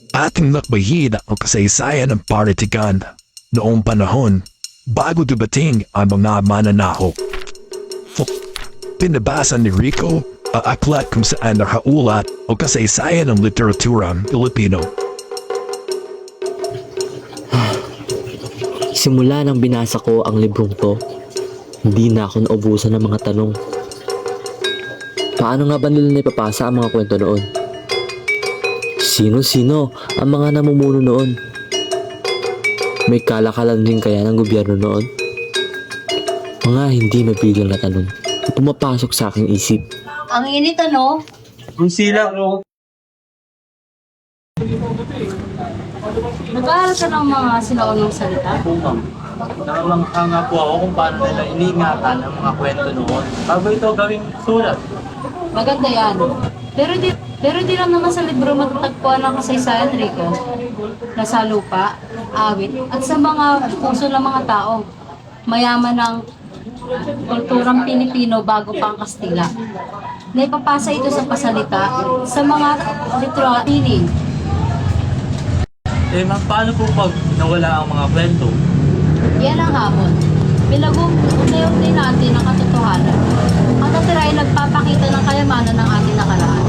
Ating nakbahid ang kasaysayan ng paritigan noong panahon bago dumating ang mga mananaho. Pinabasa ni Rico ang aklat kung saan nakaulat o kasaysayan ng literaturang Pilipino. Simula nang binasa ko ang librong to, hindi na ako naubusan ng mga tanong. Paano nga ba nila naipapasa ang mga kwento noon? Sino-sino ang mga namumuno noon? May kalakalan din kaya ng gobyerno noon? Mga hindi mabilang na tanong na pumapasok sa aking isip. Ang init ano? Ang sila, no? Nag-aaral ka ng mga sinaunang salita? Nakamangha nga po ako kung paano nila iningatan ang mga kwento noon. Bago ito gawing sulat. Maganda yan. Pero di lang naman sa libro matatagpuan ang kasaysayan, Rico. Nasa lupa, awit, at sa mga puso ng mga tao. Mayaman ng kulturang Pilipino bago pa ang Kastila. Naipapasa ito sa pasalita sa mga literal meaning. Eh, ma'am, paano po pag nawala ang mga kwento? Yan ang hamon. Pinag-unay natin ang katotohanan. Ang natira ay nagpapakita ng kayamanan ng ating nakaraan.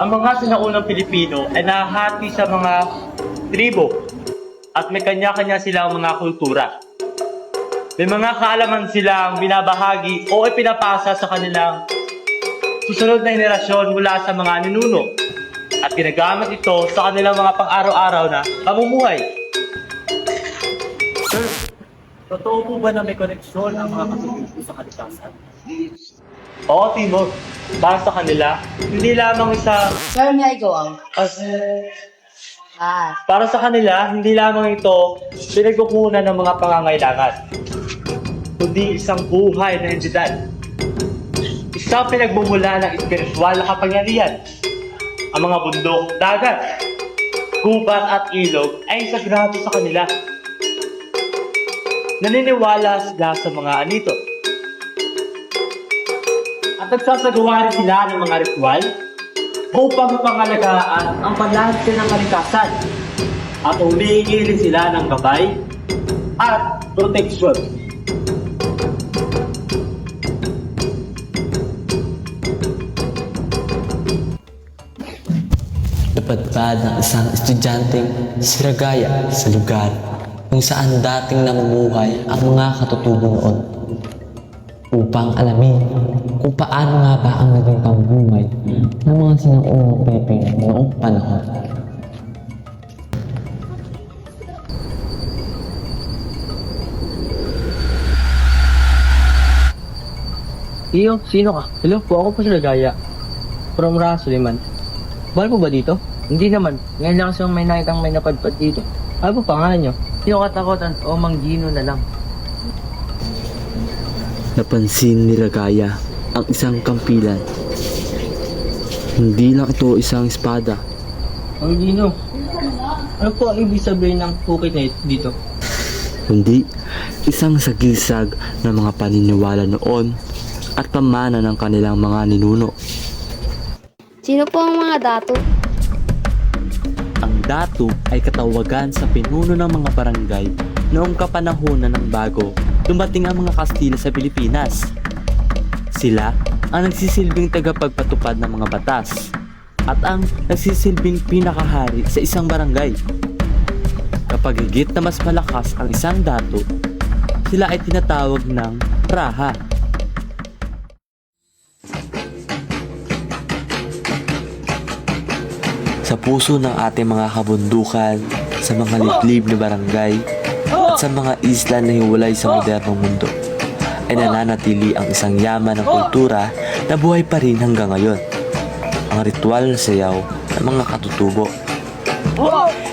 Ang mga sinaunang Pilipino ay nahahati sa mga tribo at may kanya-kanya silang mga kultura. May mga kaalaman silang binabahagi o ipinapasa sa kanilang susunod na henerasyon mula sa mga ninuno at ginagamit ito sa kanilang mga pang-araw-araw na pamumuhay. Sir, totoo po ba na may koneksyon ang mga katuligo sa kalikasan? Oo, Timog. Para sa kanila, hindi lamang Sir, may ikaw ang... para sa kanila, hindi lamang ito pinagkukunan ng mga pangangailangan, kundi isang buhay na entidad. Isang pinagmumula ng espiritual na kapangyarihan. Ang mga bundok, dagat, gubat at ilog ay sagrado sa kanila. Naniniwala sila sa mga anito. At nagsasagawa rin sila ng mga ritual upang pangalagaan ang balanse ng kalikasan at humihingi rin sila ng gabay at proteksyon. Napadpad ng isang estudyanteng siragaya sa lugar kung saan dating namumuhay ang mga katutubo noon upang alamin kung paano nga ba ang naging pamumuhay ng mga sinaunang Pilipino noong panahon. Iyo, sino ka? Hello po, ako po si Lagaya. From Suleiman. Bahal po ba dito? Hindi naman. Ngayon lang kasi may nakitang may napadpad dito. Ano po pangalan nyo? Sino katakotan o Mang Gino na lang? Napansin ni Lagaya ang isang kampilan. Hindi lang ito isang espada. Mang Gino, ano po ang ibig sabihin ng pukit na dito? Kundi isang sagisag ng mga paniniwala noon at pamana ng kanilang mga ninuno. Sino po ang mga dato? Ang dato ay katawagan sa pinuno ng mga barangay noong kapanahunan ng bago dumating ang mga Kastila sa Pilipinas. Sila ang nagsisilbing tagapagpatupad ng mga batas at ang nagsisilbing pinakahari sa isang barangay. Kapag higit na mas malakas ang isang dato, sila ay tinatawag ng praha. Sa puso ng ating mga kabundukan, sa mga liblib na barangay at sa mga isla na hiwalay sa modernong mundo ay nananatili ang isang yaman ng kultura na buhay pa rin hanggang ngayon. Ang ritual na sayaw ng mga katutubo.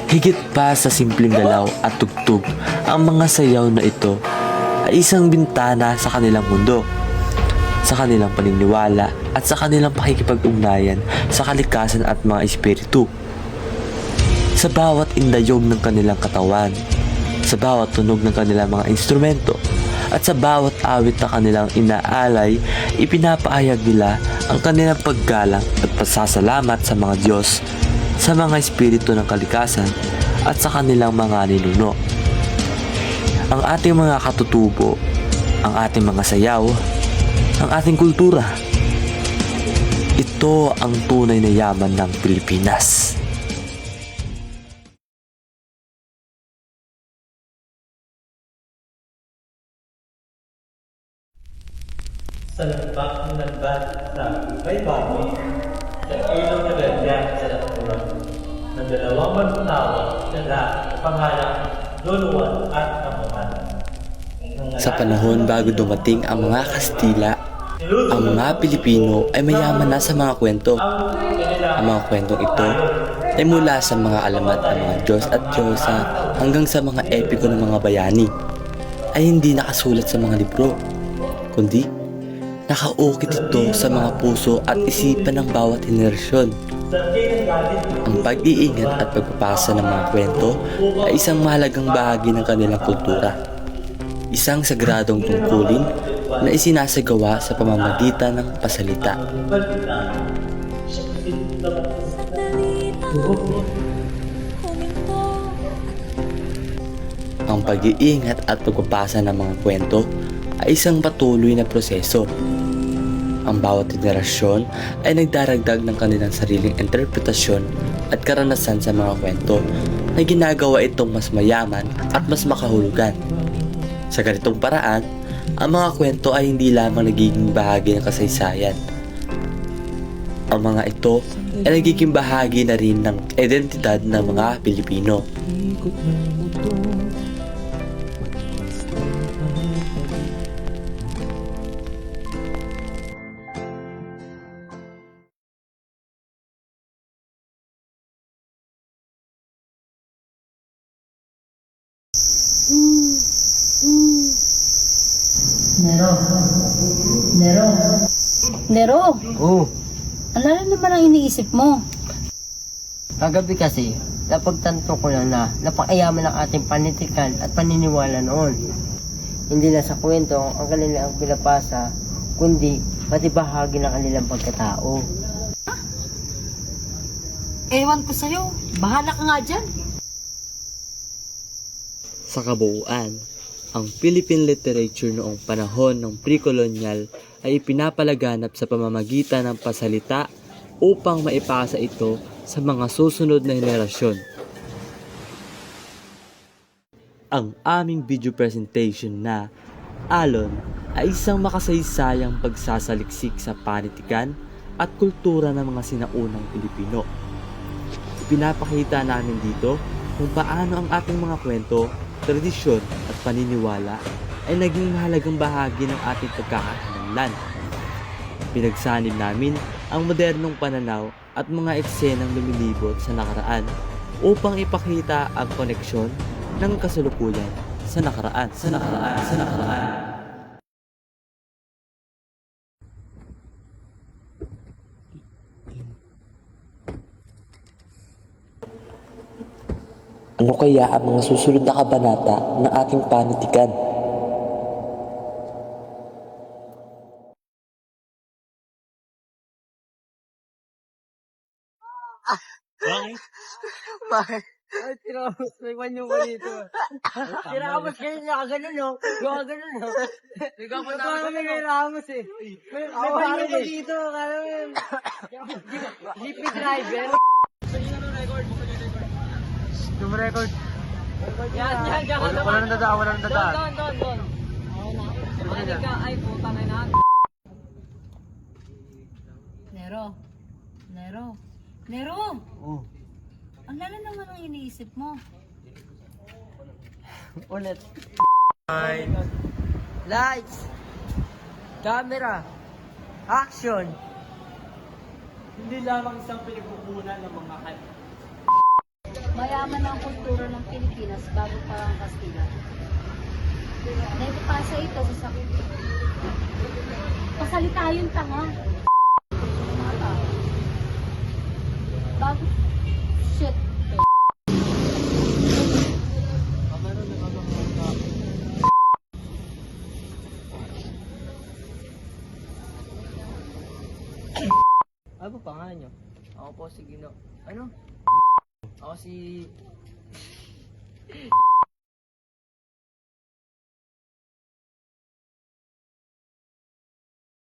Higit pa sa simpleng galaw at tugtog, ang mga sayaw na ito ay isang bintana sa kanilang mundo, sa kanilang paniniwala at sa kanilang pakikipag-ugnayan sa kalikasan at mga espiritu. Sa bawat indayog ng kanilang katawan, sa bawat tunog ng kanilang mga instrumento, at sa bawat awit na kanilang inaalay, ipinapahayag nila ang kanilang paggalang at pasasalamat sa mga Diyos, sa mga espiritu ng kalikasan at sa kanilang mga ninuno. Ang ating mga katutubo, ang ating mga sayaw, ang ating kultura, ito ang tunay na yaman ng Pilipinas. Sa lampak ng nagbat sa baybay, sa ilog na ganyan sa naturan, ng dalawang magpunawang na pangalan, Luluan at Kamuhan. Sa panahon bago dumating ang mga Kastila, ang mga Pilipino ay mayaman na sa mga kwento. Ang mga kwentong ito ay mula sa mga alamat ng mga Diyos at Diyosa hanggang sa mga epiko ng mga bayani ay hindi nakasulat sa mga libro, kundi nakaukit ito sa mga puso at isipan ng bawat henerasyon. Ang pag-iingat at pagpapasa ng mga kwento ay isang mahalagang bahagi ng kanilang kultura. Isang sagradong tungkulin na isinasagawa sa pamamagitan ng pasalita. Ang pag-iingat at pagpapasa ng mga kwento ay isang patuloy na proseso. Ang bawat henerasyon ay nagdaragdag ng kanilang sariling interpretasyon at karanasan sa mga kwento na ginagawa itong mas mayaman at mas makahulugan. Sa ganitong paraan, ang mga kwento ay hindi lamang nagiging bahagi ng kasaysayan. Ang mga ito ay nagiging bahagi na rin ng identidad ng mga Pilipino. Nero, Oo. ano naman ang iniisip mo? Kagabi kasi, napagtanto ko lang na napakayaman ng ating panitikan at paniniwala noon. Hindi na sa kwento ang kanilang pinapasa, kundi pati bahagi ng kanilang pagkatao. Ewan ko sa'yo, bahala ka nga dyan. Sa kabuuan, ang Philippine literature noong panahon ng pre-colonial ay ipinapalaganap sa pamamagitan ng pasalita upang maipasa ito sa mga susunod na henerasyon. Ang aming video presentation na Alon ay isang makasaysayang pagsasaliksik sa panitikan at kultura ng mga sinaunang Pilipino. Ipinapakita namin dito kung paano ang ating mga kwento, tradisyon at paniniwala ay naging mahalagang bahagi ng ating pagkakakilanlan. Pinagsanib namin ang modernong pananaw at mga eksenang lumilibot sa nakaraan upang ipakita ang koneksyon ng kasalukuyan sa nakaraan. Ano kaya ang mga susunod na kabanata ng ating panitikan? Bakit? Ay, tinapos. May manyo ko dito. Tinapos kayo niya kaganon, no? Yung kaganon, no? Ikaw pa naman kay Ramos, eh. May manyo ko dito. Jeepney driver. Yung record. Yan. Wala nang dadaan. Doon. Ay, puta na yan. Nero. Oh. Ang lala naman ang iniisip mo. Ulit. Lights! Camera! Action! Hindi lamang isang pinagkukunan ng mga Mayaman ang kultura ng Pilipinas bago pa ang Kastila. Naipapasa ito sa sakit. Pasalita yung tanga. Bago... Shit. Ano po pangalan nyo? Ako po si Gino. Ano? Ako si...